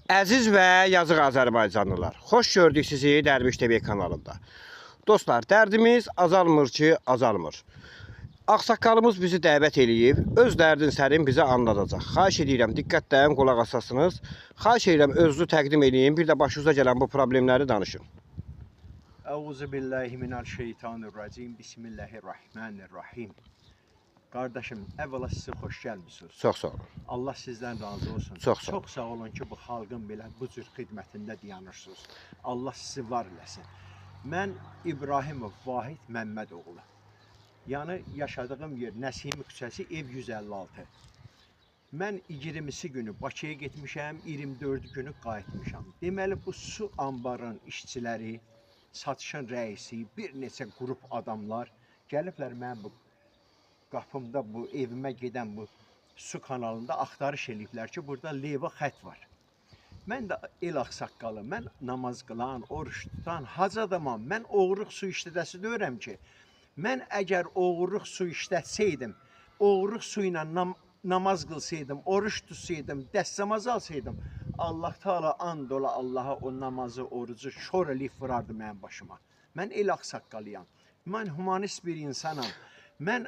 Əziz və yazıq Azərbaycanlılar, xoş gördük sizi Dərviş TV kanalında. Dostlar, dərdimiz azalmır ki, azalmır. Ağsaqqalımız bizi dəvət eləyib, öz dərdin sərin bizə anladacaq. Xahiş edirəm, diqqətlə qulaq asasınız. Xahiş edirəm, özünü təqdim edin, bir də başınıza gələn bu problemləri danışın. Euzubillahimineşşeytanirracim. Bismillahirrahmanirrahim. Kardeşim, evvela size hoş gelmişsiniz. Çox sağ olun. Allah sizden razı olsun. Çox sağ olun. Çok sağ olun ki, bu xalqın belə bu cür xidmətində dayanırsınız. Allah sizi var eləsin. Mən İbrahimov Vahid Məmmədoğlu. Yani yaşadığım yer Nəsimi küçəsi, ev 156. Mən 20-si günü Bakıya getmişəm, 24 günü qayıtmışam. Deməli, bu su ambarın işçiləri, satışın rəisi, bir neçə qrup adamlar gəliblər mənim bu qapımda, bu evimə gedən bu su kanalında axtarış eləyiblər ki, burada leva xət var. Mən də el ağsaqqalı, mən namaz qılan, oruç tutan, hac adamam. Mən oğruq su işlədəsi deyirəm ki, mən əgər oğruq su işlətsəydim, oğruq su ilə namaz qılsaydım, oruç tutsaydım, dəstəmaz alsaydım, Allah Teala and ola Allaha o namazı, orucu şor eləyib vurardı mənim başıma. Mən el ağsaqqalıyam. Mən humanist bir insanam. Mən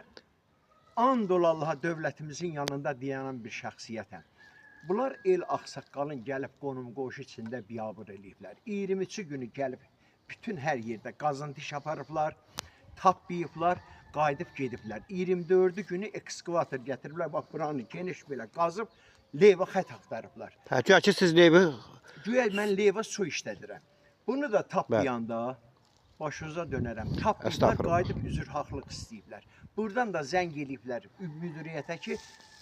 and ola Allaha dövlətimizin yanında dayanan bir şəxsiyyətəm. Bunlar el ağsaqqalın gəlib qonum qoşu içində biabır eləyiblər. 23 günü gəlib bütün hər yerdə qazıntı iş aparıblar, tapmayıblar, qayıdıb gediblər. 24 günü ekskavator gətiriblər, bax buranı geniş belə qazıb, leva xət axtarıblar. Güya ki, siz levi... Güya mən leva su işlədirəm. Bunu da tapmayanda başınıza dönərəm. Tapmayıblar, qayıdıb üzr haqlıq istəyiblər. Buradan da zəng eləyiblər müdiriyyətə ki,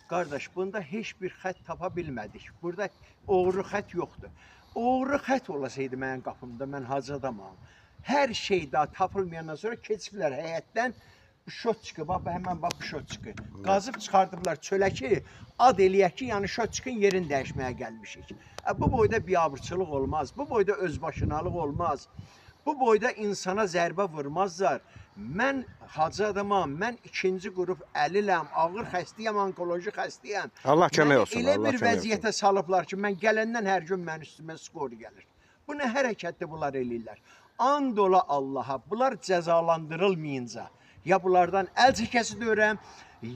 qardaş, bunda heç bir xət tapa bilmədik. Burada oğru xət yoxdur. Oğru xət olasaydı mənim qapımda, mən hac adamam. Hər şey daha tapılmayandan sonra keçiblər həyətdən, bu şot bax, həmən bax bu şot çıxı. Qazıb çıxardıblar çölə ki, ad eləyək ki, yəni şot çıxın yerini dəyişməyə gəlmişik. Bu boyda biabırçılıq olmaz, bu boyda özbaşınalıq olmaz. Bu boyda insana zərbə vurmazlar. Mən hacı adamam, mən ikinci qrup əliləm, ağır xəstəyəm, onkoloji xəstəyəm. Allah kömək olsun. Elə bir vəziyyətə salıblar ki, mən gələndən hər gün mənim üstümə skor gəlir. Bu nə hərəkətdir bunlar eləyirlər? And ola Allaha, bunlar cəzalandırılmayınca, ya bunlardan əl çəkəsi deyirəm,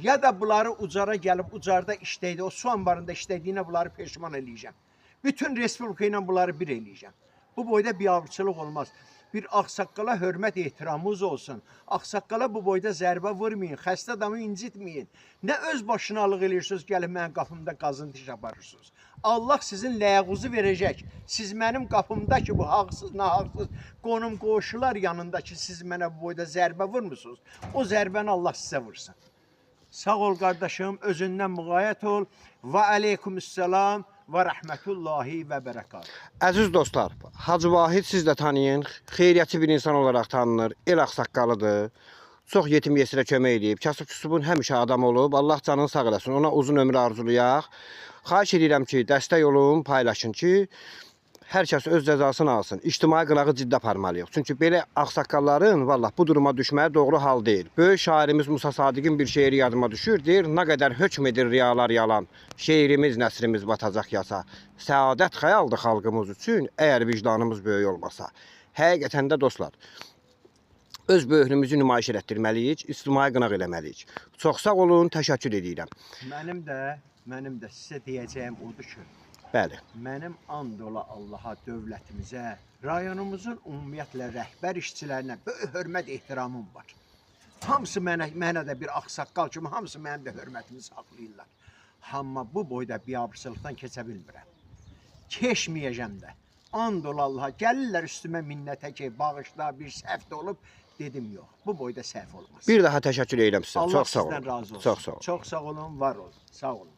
ya da bunları ucara gəlib, ucarda işləydi, o su ambarında işlədiyinə bunları peşman eləyəcəm. Bütün respublika ilə bunları bir eləyəcəm. Bu boyda biabırçılıq olmaz. Bir ağsaqqala hörmət ehtiramınız olsun. Ağsaqqala bu boyda zərbə vurmayın, xəstə adamı incitməyin. Nə öz başınalıq eləyirsiniz, gəlib mənim qapımda qazıntı iş aparırsınız. Allah sizin ləyğuzu verəcək. Siz mənim qapımda ki, bu haqsız, nahaqsız qonum qoşular yanında ki, siz mənə bu boyda zərbə vurmusunuz. O zərbəni Allah sizə vursun. Sağ ol qardaşım, özündən müğayət ol. Və aleykümüssalam və rəhmətullahi və bərəkat. Əziz dostlar, Hacı Vahid siz də tanıyın, xeyriyyətçi bir insan olaraq tanınır, el ağsaqqalıdır, çox yetim yesirə kömək edib, kasıb-küsubun həmişə adam olub, Allah canını sağ eləsin, ona uzun ömür arzulayaq. Xahiş edirəm ki, dəstək olun, paylaşın ki, hər kəs öz cəzasını alsın, ictimai qınağı ciddi aparmalıyıq. Çünki belə ağsaqqalların vallah bu duruma düşməyi doğru hal deyil. Böyük şairimiz Musa Sadiqin bir şeiri yadıma düşür, deyir, nə qədər hökm edir riyalar yalan, şeirimiz, nəsrimiz batacaq yasa. Səadət xəyaldır xalqımız üçün, əgər vicdanımız böyük olmasa. Həqiqətən də dostlar, öz böyüklüyümüzü nümayiş etdirməliyik, ictimai qınaq eləməliyik. Çox sağ olun, təşəkkür edirəm. Mənim də sizə deyəcəyim odur ki, Bəli. mənim and ola Allaha, dövlətimizə, rayonumuzun ümumiyyətlə rəhbər işçilərinə böyük hörmət ehtiramım var. Hamısı mənə də bir ağsaqqal kimi, hamısı mənim də hörmətimi saxlayırlar. Amma bu boyda biabırçılıqdan keçə bilmirəm. Keçməyəcəm də. And ola Allaha, gəlirlər üstümə minnətə ki, bağışla, bir səhv də olub, dedim yox. Bu boyda səhv olmaz. Bir daha təşəkkür edirəm sizə. Allah Çox sağ olun. sizdən razı olsun. Çox sağ olun. Çox sağ olun, var olun. Sağ olun.